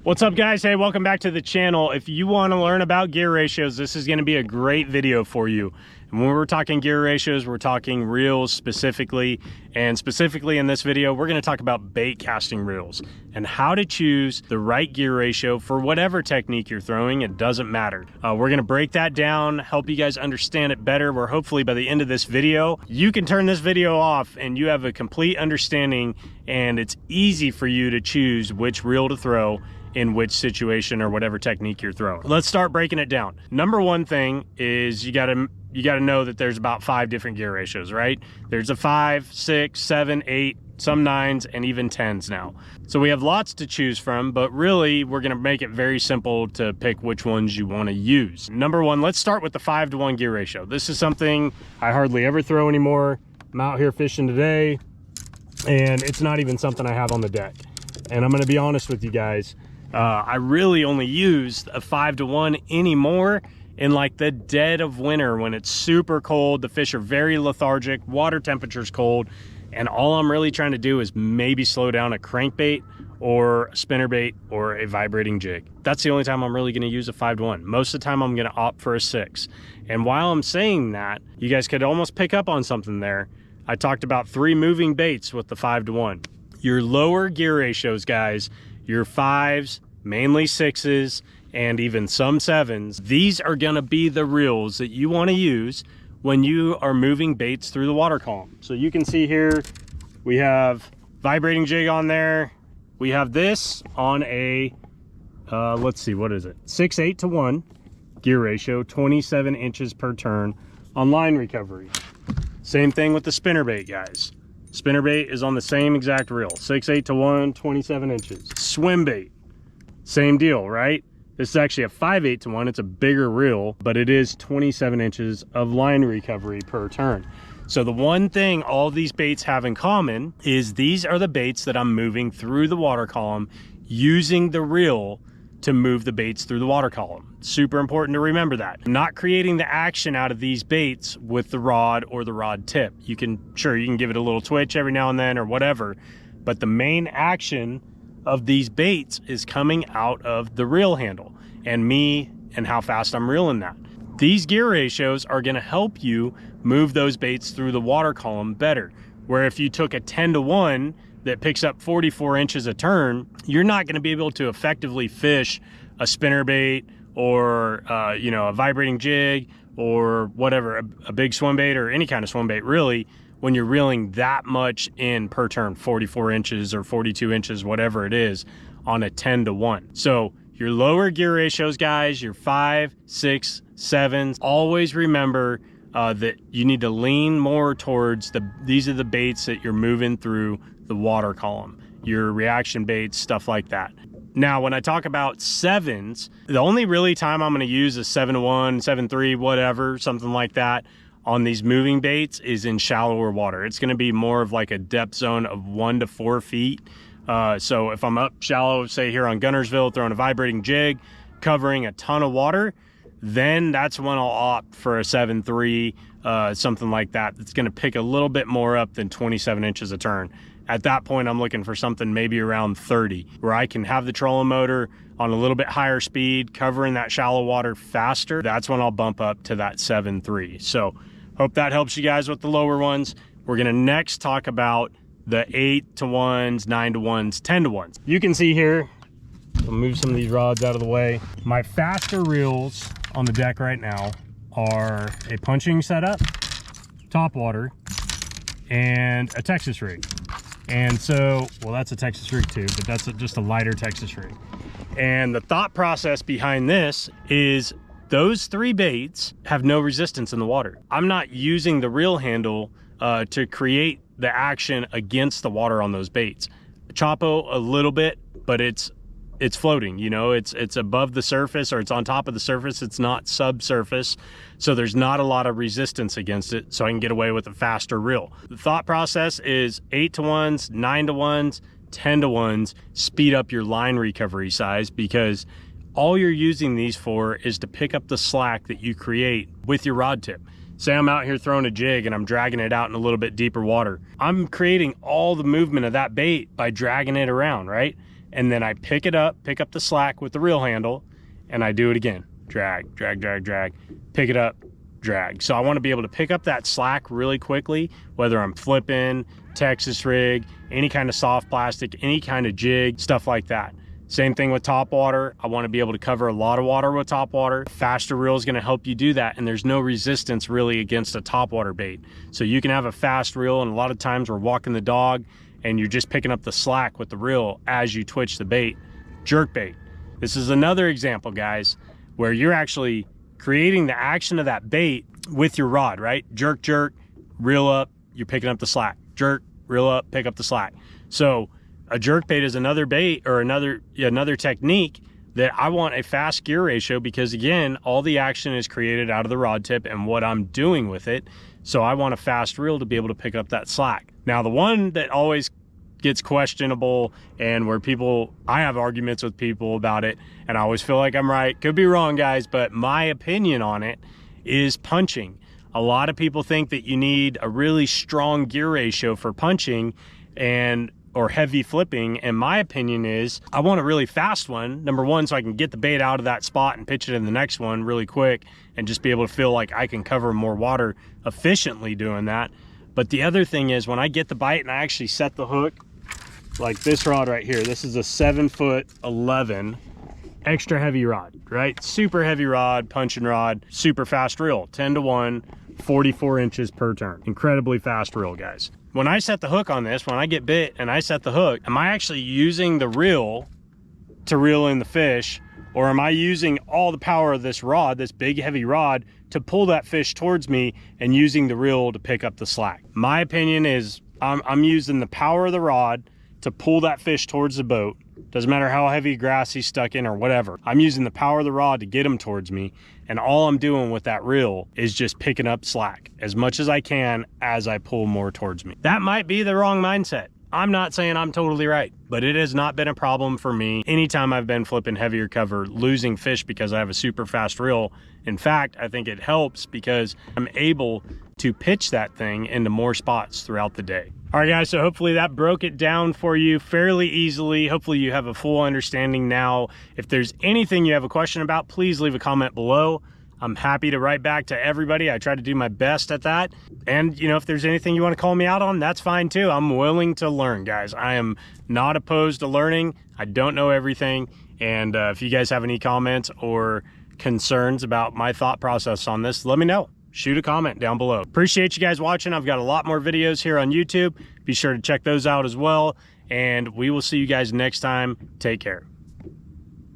What's up, guys? Hey, welcome back to the channel. If you want to learn about gear ratios, this is going to be a great video for you. And when we're talking gear ratios, we're talking reels specifically. And specifically in this video, we're going to talk about bait casting reels and how to choose the right gear ratio for whatever technique you're throwing. It doesn't matter. We're going to break that down, help you guys understand it better, where hopefully by the end of this video, you can turn this video off and you have a complete understanding, and it's easy for you to choose which reel to throw in which situation or whatever technique you're throwing. Let's start breaking it down. Number one thing is you gotta know that there's about 5 different gear ratios, right? There's a 5, 6, 7, 8, some 9s, and even 10s now. So we have lots to choose from, but really we're gonna make it very simple to pick which ones you wanna use. Number one, let's start with the 5-to-1 gear ratio. This is something I hardly ever throw anymore. I'm out here fishing today, and it's not even something I have on the deck. And I'm gonna be honest with you guys, I really only use a 5-to-1 anymore in like the dead of winter when it's super cold, the fish are very lethargic, water temperature's cold, and all I'm really trying to do is maybe slow down a crankbait or a spinnerbait or a vibrating jig. That's the only time I'm really gonna use a 5-to-1. Most of the time I'm gonna opt for a 6. And while I'm saying that, you guys could almost pick up on something there. I talked about 3 moving baits with the 5-to-1. Your lower gear ratios, guys, your 5s, mainly 6s, and even some 7s, these are gonna be the reels that you wanna use when you are moving baits through the water column. So you can see here, we have vibrating jig on there. We have this on a, let's see, what is it? 6/8-to-1 gear ratio, 27 inches per turn on line recovery. Same thing with the spinnerbait, guys. Spinnerbait is on the same exact reel, 6/8-to-1, 27 inches. Swim bait, same deal, right? This is actually a 5/8-to-1. It's a bigger reel, but it is 27 inches of line recovery per turn. So the one thing all of these baits have in common is these are the baits that I'm moving through the water column using the reel to move the baits through the water column. Super important to remember that. I'm not creating the action out of these baits with the rod or the rod tip. You can give it a little twitch every now and then or whatever, but the main action of these baits is coming out of the reel handle and me and how fast I'm reeling that. These gear ratios are gonna help you move those baits through the water column better. Where if you took a 10-to-1 that picks up 44 inches a turn, you're not gonna be able to effectively fish a spinnerbait or a vibrating jig or whatever, a big swim bait or any kind of swim bait really, when you're reeling that much in per turn, 44 inches or 42 inches, whatever it is, on a 10-to-1. So your lower gear ratios, guys, your 5, 6, 7s, always remember that you need to lean more towards these are the baits that you're moving through the water column, your reaction baits, stuff like that. Now, when I talk about 7s, the only really time I'm gonna use a 7-to-1, 7-3, whatever, something like that, on these moving baits is in shallower water. It's gonna be more of like a depth zone of 1 to 4 feet. So if I'm up shallow, say here on Gunnersville, throwing a vibrating jig, covering a ton of water, then that's when I'll opt for a 7-3, something like that. It's gonna pick a little bit more up than 27 inches a turn. At that point, I'm looking for something maybe around 30, where I can have the trolling motor on a little bit higher speed, covering that shallow water faster. That's when I'll bump up to that 7-3. So hope that helps you guys with the lower ones. We're gonna next talk about the 8-to-1s, 9-to-1s, 10-to-1s. You can see here, I'll move some of these rods out of the way. My faster reels on the deck right now are a punching setup, top water, and a Texas rig. And so, well, that's a Texas rig too, but that's just a lighter Texas rig. And the thought process behind this is those 3 baits have no resistance in the water. I'm not using the reel handle to create the action against the water on those baits. Chopo a little bit, but it's floating, it's above the surface, or it's on top of the surface. It's not subsurface, so there's not a lot of resistance against it, so I can get away with a faster reel. The thought process is 8-to-1s, 9-to-1s, 10-to-1s, speed up your line recovery size, because all you're using these for is to pick up the slack that you create with your rod tip. Say I'm out here throwing a jig and I'm dragging it out in a little bit deeper water. I'm creating all the movement of that bait by dragging it around, right? and then I pick it up, pick up the slack with the reel handle, and I do it again. Drag, drag, drag, drag, pick it up, drag. So I want to be able to pick up that slack really quickly, whether I'm flipping, Texas rig, any kind of soft plastic, any kind of jig, stuff like that. Same thing with top water. I want to be able to cover a lot of water with top water. Faster reel is going to help you do that, and there's no resistance really against a top water bait. So you can have a fast reel, and a lot of times we're walking the dog and you're just picking up the slack with the reel as you twitch the bait. Jerk bait. This is another example, guys, where you're actually creating the action of that bait with your rod, right? Jerk, jerk, reel up, you're picking up the slack. Jerk, reel up, pick up the slack. So a jerk bait is another bait, or another technique that I want a fast gear ratio, because again, all the action is created out of the rod tip and what I'm doing with it. So I want a fast reel to be able to pick up that slack. Now, the one that always gets questionable, and where I have arguments with people about it, and I always feel like I'm right, could be wrong, guys, but my opinion on it is punching. A lot of people think that you need a really strong gear ratio for punching or heavy flipping, and my opinion is I want a really fast one, number one, so I can get the bait out of that spot and pitch it in the next one really quick and just be able to feel like I can cover more water efficiently doing that. But the other thing is, when I get the bite and I actually set the hook, like this rod right here, this is a 7'11" extra heavy rod, right? Super heavy rod, punching rod, super fast reel, 10-to-1, 44 inches per turn. Incredibly fast reel, guys. When I set the hook on this, when I get bit and I set the hook, am I actually using the reel to reel in the fish, or am I using all the power of this rod, this big heavy rod, to pull that fish towards me and using the reel to pick up the slack? My opinion is I'm using the power of the rod to pull that fish towards the boat. Doesn't matter how heavy grass he's stuck in or whatever. I'm using the power of the rod to get him towards me, and all I'm doing with that reel is just picking up slack as much as I can as I pull more towards me. That might be the wrong mindset. I'm not saying I'm totally right, but it has not been a problem for me anytime I've been flipping heavier cover, losing fish because I have a super fast reel. In fact, I think it helps because I'm able to pitch that thing into more spots throughout the day. All right, guys, so hopefully that broke it down for you fairly easily. Hopefully you have a full understanding now. If there's anything you have a question about, please leave a comment below. I'm happy to write back to everybody. I try to do my best at that. And, you know, if there's anything you want to call me out on, that's fine too. I'm willing to learn, guys. I am not opposed to learning. I don't know everything. And if you guys have any comments or concerns about my thought process on this, let me know. Shoot a comment down below. Appreciate you guys watching. I've got a lot more videos here on YouTube. Be sure to check those out as well. And we will see you guys next time. Take care.